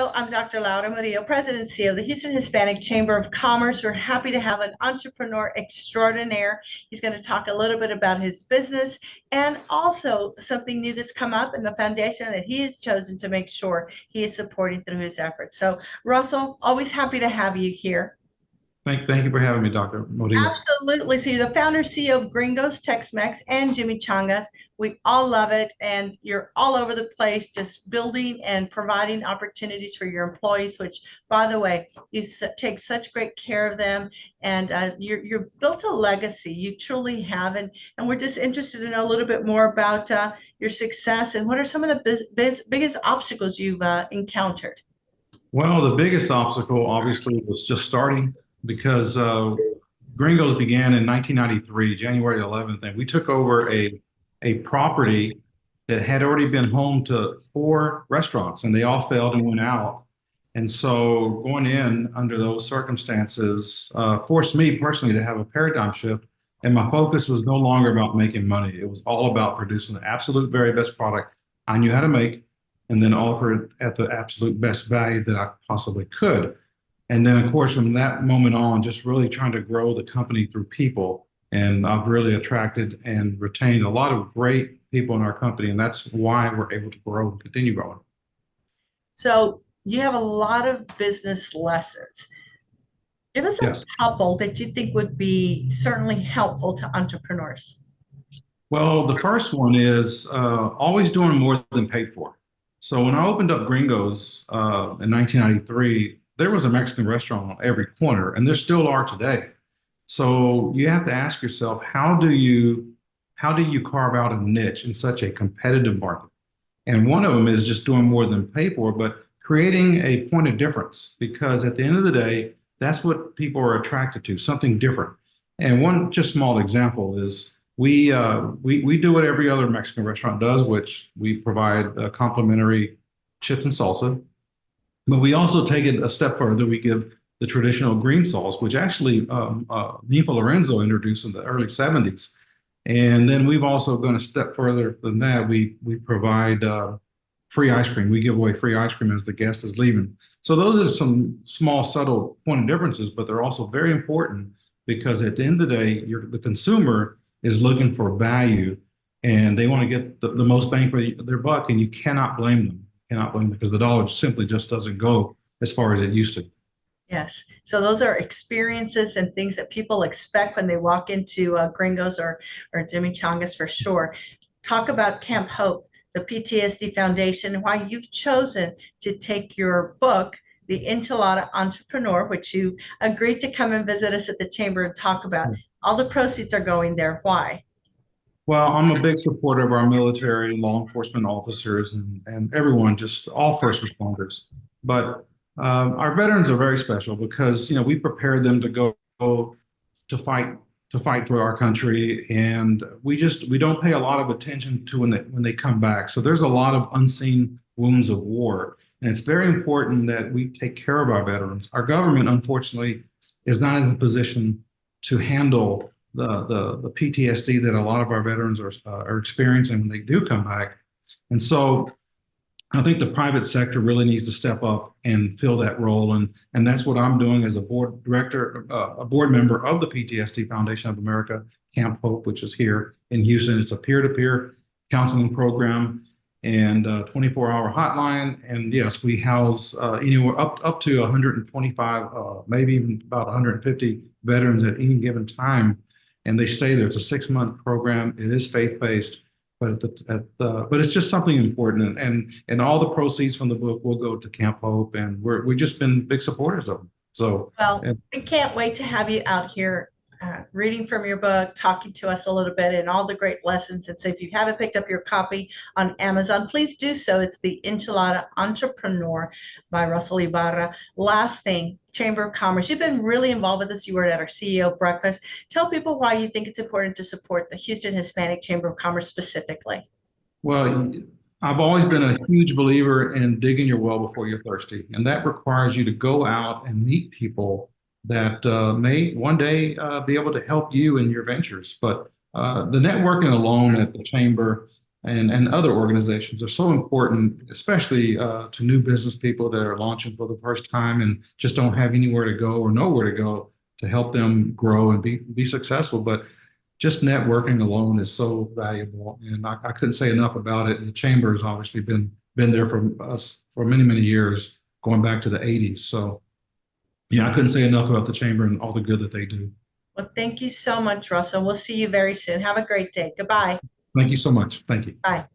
Hello, I'm Dr. Laura Murillo, President and CEO of the Houston Hispanic Chamber of Commerce. We're happy to have an entrepreneur extraordinaire. He's going to talk a little bit about his business and also something new that's come up in the foundation that he has chosen to make sure he is supporting through his efforts. So, Russell, always happy to have you here. Thank you for having me, Dr. Murillo. Absolutely. So you're the founder CEO of Gringo's Tex-Mex and Jimmy Changas. We all love it. And you're all over the place, just building and providing opportunities for your employees, which, by the way, you take such great care of them. And you've built a legacy. You truly have. And we're just interested to know a little bit more about your success and what are some of the biggest obstacles you've encountered? Well, the biggest obstacle obviously was just starting because Gringos began in 1993, January 11th, and we took over a property that had already been home to 4 restaurants, and they all failed and went out. And so going in under those circumstances forced me personally to have a paradigm shift, and my focus was no longer about making money. It was all about producing the absolute very best product I knew how to make, and then offer it at the absolute best value that I possibly could. And then, of course, from that moment on, just really trying to grow the company through people. And I've really attracted and retained a lot of great people in our company. And that's why we're able to grow and continue growing. So you have a lot of business lessons. Give us a Yes. couple that you think would be certainly helpful to entrepreneurs. Well, the first one is always doing more than paid for. So when I opened up Gringos in 1993, there was a Mexican restaurant on every corner, and there still are today. So you have to ask yourself, how do you carve out a niche in such a competitive market? And one of them is just doing more than pay for, but creating a point of difference, because at the end of the day, that's what people are attracted to, something different. And one just small example is we do what every other Mexican restaurant does, which we provide complimentary chips and salsa. But we also take it a step further. We give the traditional green sauce, which actually Nifa Lorenzo introduced in the early 70s. And then we've also gone a step further than that. We provide free ice cream. We give away free ice cream as the guest is leaving. So those are some small, subtle point of differences, but they're also very important because at the end of the day, the consumer is looking for value and they want to get the most bang for their buck, and you cannot blame them. Cannot blame them because the dollar simply just doesn't go as far as it used to. Yes. So those are experiences and things that people expect when they walk into Gringos or Jimmy Changas for sure. Talk about Camp Hope, the PTSD Foundation, why you've chosen to take your book, The Enchilada Entrepreneur, which you agreed to come and visit us at the Chamber and talk about. All the proceeds are going there. Why? Well, I'm a big supporter of our military, law enforcement officers, and everyone, just all first responders. But our veterans are very special because we prepare them to go to fight for our country, and we don't pay a lot of attention to when they come back. So there's a lot of unseen wounds of war, and it's very important that we take care of our veterans. Our government, unfortunately, is not in a position to handle the PTSD that a lot of our veterans are experiencing when they do come back. And so I think the private sector really needs to step up and fill that role. And that's what I'm doing as a board director, a board member of the PTSD Foundation of America, Camp Hope, which is here in Houston. It's a peer-to-peer counseling program and a 24-hour hotline. And yes, we house anywhere up to 125, maybe even about 150 veterans at any given time. And they stay there. It's a 6-month program. It is faith-based, but it's just something important. And all the proceeds from the book will go to Camp Hope, and we've just been big supporters of them. So, Well, we can't wait to have you out here reading from your book, talking to us a little bit, and all the great lessons. And so, if you haven't picked up your copy on Amazon, please do so. It's The Enchilada Entrepreneur by Russell Ybarra. Last thing, Chamber of Commerce. You've been really involved with this. You were at our CEO breakfast. Tell people why you think it's important to support the Houston Hispanic Chamber of Commerce specifically. well, I've always been a huge believer in digging your well before you're thirsty, and that requires you to go out and meet people that may one day be able to help you in your ventures. But the networking alone at the chamber and other organizations are so important, especially to new business people that are launching for the first time and just don't have anywhere to go or nowhere to go to help them grow and be successful. But just networking alone is so valuable, and I couldn't say enough about it. And the chamber has obviously been there for us for many, many years, going back to the 80s. So yeah, I couldn't say enough about the chamber and all the good that they do. Well, thank you so much, Russell. We'll see you very soon. Have a great day. Goodbye. Thank you so much. Thank you. Bye.